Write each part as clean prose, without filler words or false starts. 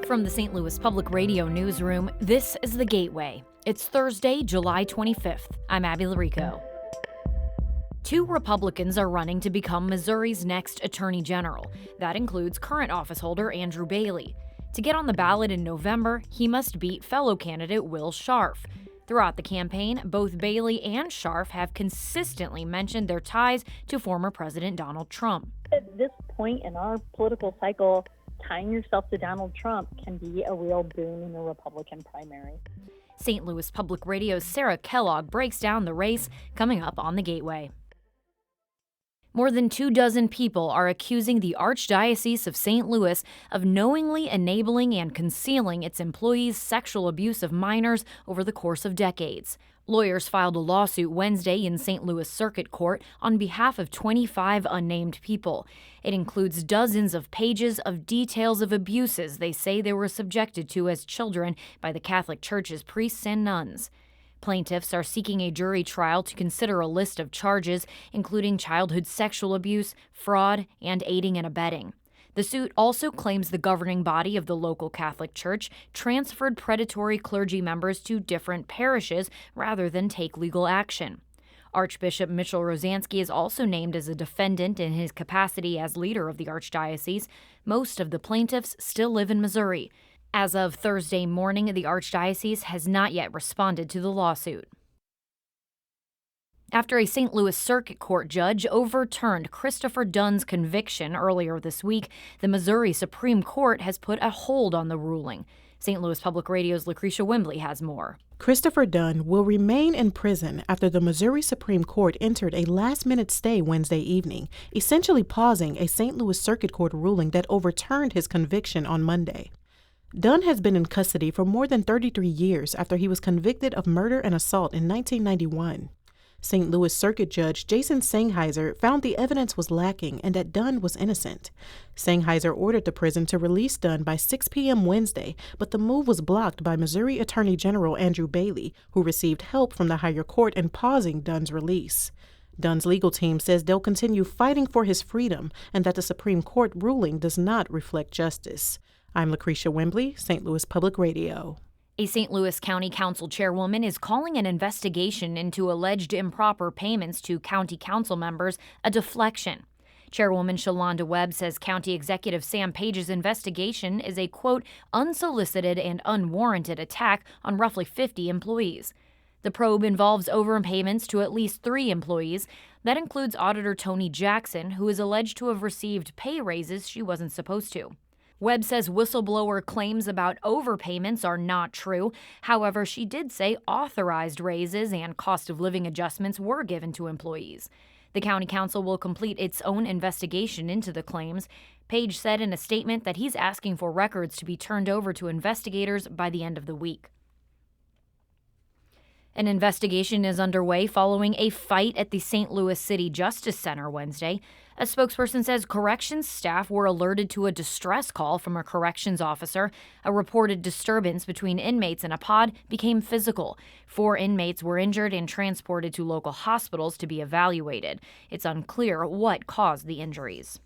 From the St. Louis Public Radio newsroom, this is The Gateway. It's Thursday, July 25th. I'm Abby Larico. Two Republicans are running to become Missouri's next Attorney General. That includes current officeholder Andrew Bailey. To get on the ballot in November, he must beat fellow candidate Will Scharf. Throughout the campaign, both Bailey and Scharf have consistently mentioned their ties to former President Donald Trump. At this point in our political cycle, tying yourself to Donald Trump can be a real boon in a Republican primary. St. Louis Public Radio's Sarah Kellogg breaks down the race coming up on The Gateway. More than 24 people are accusing the Archdiocese of St. Louis of knowingly enabling and concealing its employees' sexual abuse of minors over the course of decades. Lawyers filed a lawsuit Wednesday in St. Louis Circuit Court on behalf of 25 unnamed people. It includes dozens of pages of details of abuses they say they were subjected to as children by the Catholic Church's priests and nuns. Plaintiffs are seeking a jury trial to consider a list of charges, including childhood sexual abuse, fraud, and aiding and abetting. The suit also claims the governing body of the local Catholic Church transferred predatory clergy members to different parishes rather than take legal action. Archbishop Mitchell Rosansky is also named as a defendant in his capacity as leader of the Archdiocese. Most of the plaintiffs still live in Missouri. As of Thursday morning, the Archdiocese has not yet responded to the lawsuit. After a St. Louis Circuit Court judge overturned Christopher Dunn's conviction earlier this week, the Missouri Supreme Court has put a hold on the ruling. St. Louis Public Radio's Lucretia Wembley has more. Christopher Dunn will remain in prison after the Missouri Supreme Court entered a last-minute stay Wednesday evening, essentially pausing a St. Louis Circuit Court ruling that overturned his conviction on Monday. Dunn has been in custody for more than 33 years after he was convicted of murder and assault in 1991. St. Louis Circuit Judge Jason Sennheiser found the evidence was lacking and that Dunn was innocent. Sennheiser ordered the prison to release Dunn by 6 p.m. Wednesday, but the move was blocked by Missouri Attorney General Andrew Bailey, who received help from the higher court in pausing Dunn's release. Dunn's legal team says they'll continue fighting for his freedom and that the Supreme Court ruling does not reflect justice. I'm Lucretia Wembley, St. Louis Public Radio. A St. Louis County Council chairwoman is calling an investigation into alleged improper payments to county council members a deflection. Chairwoman Shalonda Webb says County Executive Sam Page's investigation is a, quote, unsolicited and unwarranted attack on roughly 50 employees. The probe involves overpayments to at least 3 employees. That includes Auditor Tony Jackson, who is alleged to have received pay raises she wasn't supposed to. Webb says whistleblower claims about overpayments are not true. However, she did say authorized raises and cost of living adjustments were given to employees. The county council will complete its own investigation into the claims. Page said in a statement that he's asking for records to be turned over to investigators by the end of the week. An investigation is underway following a fight at the St. Louis City Justice Center Wednesday. A spokesperson says corrections staff were alerted to a distress call from a corrections officer. A reported disturbance between inmates in a pod became physical. 4 inmates were injured and transported to local hospitals to be evaluated. It's unclear what caused the injuries.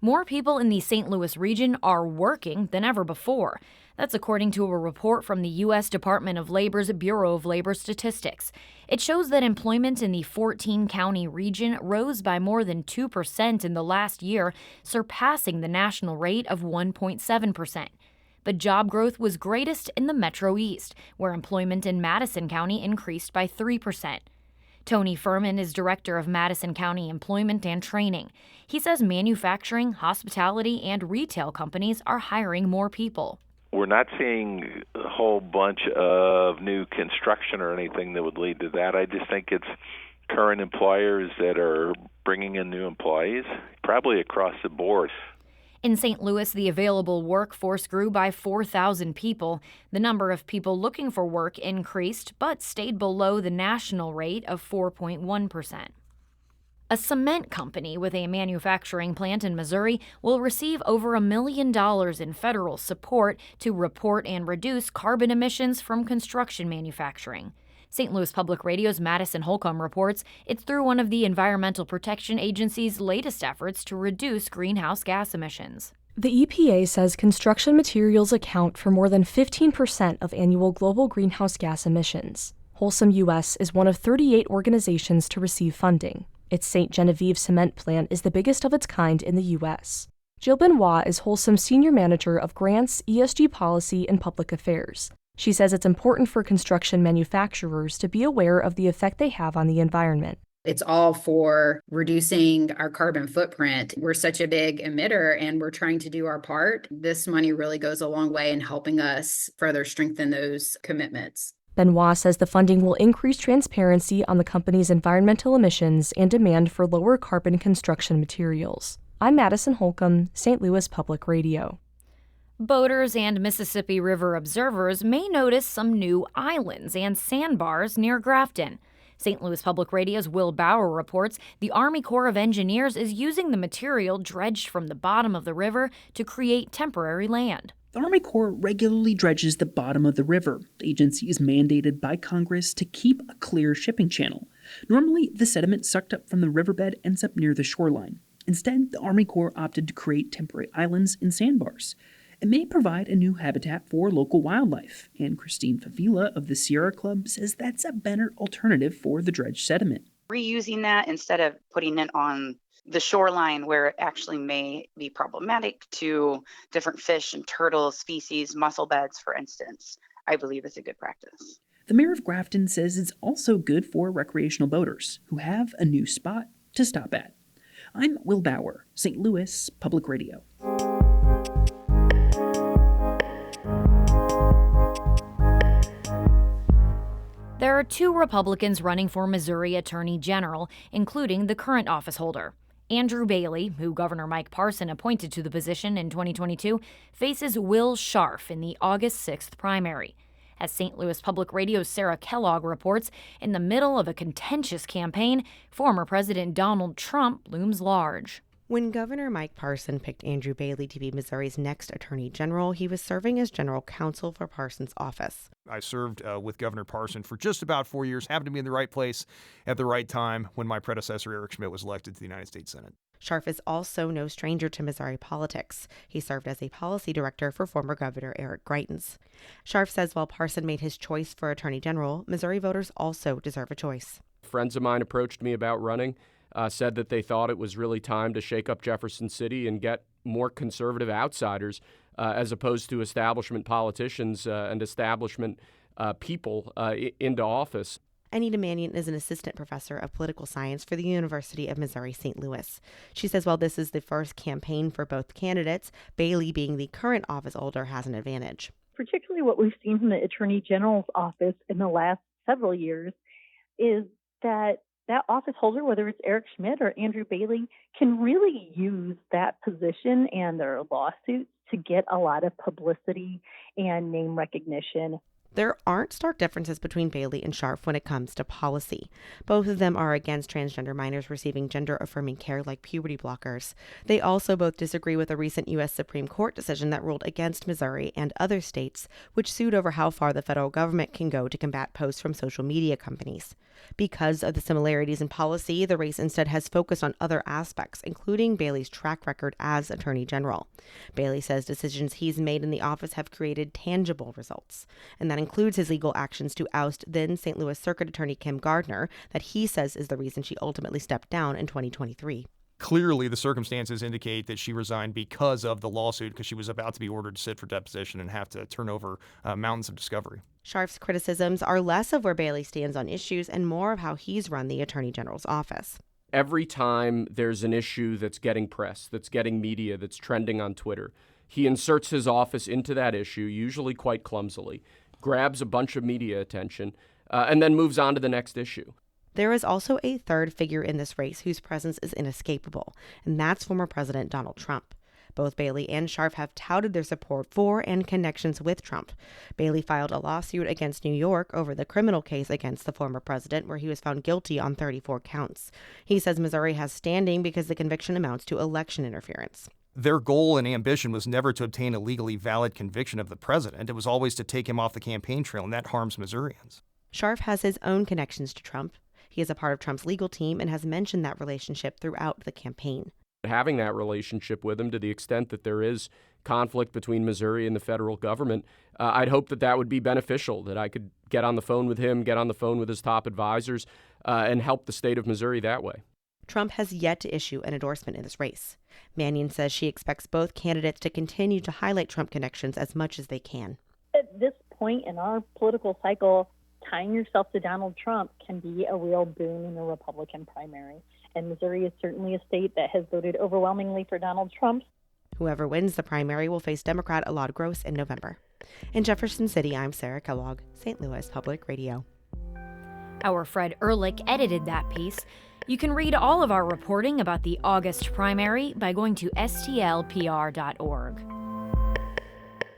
More people in the St. Louis region are working than ever before. That's according to a report from the U.S. Department of Labor's Bureau of Labor Statistics. It shows that employment in the 14-county region rose by more than 2% in the last year, surpassing the national rate of 1.7%. But job growth was greatest in the Metro East, where employment in Madison County increased by 3%. Tony Furman is director of Madison County Employment and Training. He says manufacturing, hospitality, and retail companies are hiring more people. We're not seeing a whole bunch of new construction or anything that would lead to that. I just think it's current employers that are bringing in new employees, probably across the board. In St. Louis, the available workforce grew by 4,000 people. The number of people looking for work increased, but stayed below the national rate of 4.1%. A cement company with a manufacturing plant in Missouri will receive over $1 million in federal support to report and reduce carbon emissions from construction manufacturing. St. Louis Public Radio's Madison Holcomb reports it's through one of the Environmental Protection Agency's latest efforts to reduce greenhouse gas emissions. The EPA says construction materials account for more than 15% of annual global greenhouse gas emissions. Wholesome US is one of 38 organizations to receive funding. Its St. Genevieve cement plant is the biggest of its kind in the U.S. Jill Benoit is Wholesome's Senior Manager of Grants, ESG Policy, and Public Affairs. She says it's important for construction manufacturers to be aware of the effect they have on the environment. It's all for reducing our carbon footprint. We're such a big emitter and we're trying to do our part. This money really goes a long way in helping us further strengthen those commitments. Benoit says the funding will increase transparency on the company's environmental emissions and demand for lower carbon construction materials. I'm Madison Holcomb, St. Louis Public Radio. Boaters and Mississippi River observers may notice some new islands and sandbars near Grafton. St. Louis Public Radio's Will Bauer reports the Army Corps of Engineers is using the material dredged from the bottom of the river to create temporary land. The Army Corps regularly dredges the bottom of the river. The agency is mandated by Congress to keep a clear shipping channel. Normally, the sediment sucked up from the riverbed ends up near the shoreline. Instead, the Army Corps opted to create temporary islands and sandbars. It may provide a new habitat for local wildlife, and Christine Favila of the Sierra Club says that's a better alternative for the dredged sediment. Reusing that instead of putting it on the shoreline where it actually may be problematic to different fish and turtle species, mussel beds, for instance, I believe is a good practice. The mayor of Grafton says it's also good for recreational boaters who have a new spot to stop at. I'm Will Bauer, St. Louis Public Radio. There are two Republicans running for Missouri Attorney General, including the current office holder. Andrew Bailey, who Governor Mike Parson appointed to the position in 2022, faces Will Scharf in the August 6th primary. As St. Louis Public Radio's Sarah Kellogg reports, in the middle of a contentious campaign, former President Donald Trump looms large. When Governor Mike Parson picked Andrew Bailey to be Missouri's next Attorney General, he was serving as general counsel for Parson's office. I served with Governor Parson for just about 4 years, happened to be in the right place at the right time when my predecessor, Eric Schmidt, was elected to the United States Senate. Scharf is also no stranger to Missouri politics. He served as a policy director for former Governor Eric Greitens. Scharf says while Parson made his choice for Attorney General, Missouri voters also deserve a choice. Friends of mine approached me about running. Said that they thought it was really time to shake up Jefferson City and get more conservative outsiders as opposed to establishment politicians and establishment people into office. Anita Mannion is an assistant professor of political science for the University of Missouri St. Louis. She says while this is the first campaign for both candidates, Bailey, being the current office holder, has an advantage. Particularly what we've seen from the Attorney General's office in the last several years is that office holder, whether it's Eric Schmidt or Andrew Bailey, can really use that position and their lawsuits to get a lot of publicity and name recognition. There aren't stark differences between Bailey and Scharf when it comes to policy. Both of them are against transgender minors receiving gender-affirming care like puberty blockers. They also both disagree with a recent U.S. Supreme Court decision that ruled against Missouri and other states, which sued over how far the federal government can go to combat posts from social media companies. Because of the similarities in policy, the race instead has focused on other aspects, including Bailey's track record as Attorney General. Bailey says decisions he's made in the office have created tangible results, and that includes his legal actions to oust then St. Louis Circuit Attorney Kim Gardner, that he says is the reason she ultimately stepped down in 2023. Clearly, the circumstances indicate that she resigned because of the lawsuit, because she was about to be ordered to sit for deposition and have to turn over mountains of discovery. Scharf's criticisms are less of where Bailey stands on issues and more of how he's run the Attorney General's office. Every time there's an issue that's getting press, that's getting media, that's trending on Twitter, he inserts his office into that issue, usually quite clumsily, grabs a bunch of media attention, and then moves on to the next issue. There is also a third figure in this race whose presence is inescapable, and that's former President Donald Trump. Both Bailey and Scharf have touted their support for and connections with Trump. Bailey filed a lawsuit against New York over the criminal case against the former president, where he was found guilty on 34 counts. He says Missouri has standing because the conviction amounts to election interference. Their goal and ambition was never to obtain a legally valid conviction of the president. It was always to take him off the campaign trail, and that harms Missourians. Scharf has his own connections to Trump. He is a part of Trump's legal team and has mentioned that relationship throughout the campaign. having that relationship with him to the extent that there is conflict between Missouri and the federal government. I'd hope that that would be beneficial, that I could get on the phone with him, get on the phone with his top advisors, and help the state of Missouri that way. Trump has yet to issue an endorsement in this race. Mannion says she expects both candidates to continue to highlight Trump connections as much as they can. At this point in our political cycle, tying yourself to Donald Trump can be a real boon in a Republican primary. And Missouri is certainly a state that has voted overwhelmingly for Donald Trump. Whoever wins the primary will face Democrat Alad Gross in November. In Jefferson City, I'm Sarah Kellogg, St. Louis Public Radio. Our Fred Ehrlich edited that piece. You can read all of our reporting about the August primary by going to stlpr.org.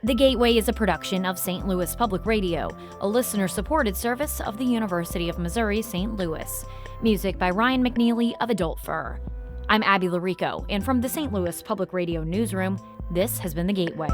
The Gateway is a production of St. Louis Public Radio, a listener-supported service of the University of Missouri St. Louis. Music by Ryan McNeely of Adult Fur. I'm Abby Larico, and from the St. Louis Public Radio newsroom, this has been The Gateway.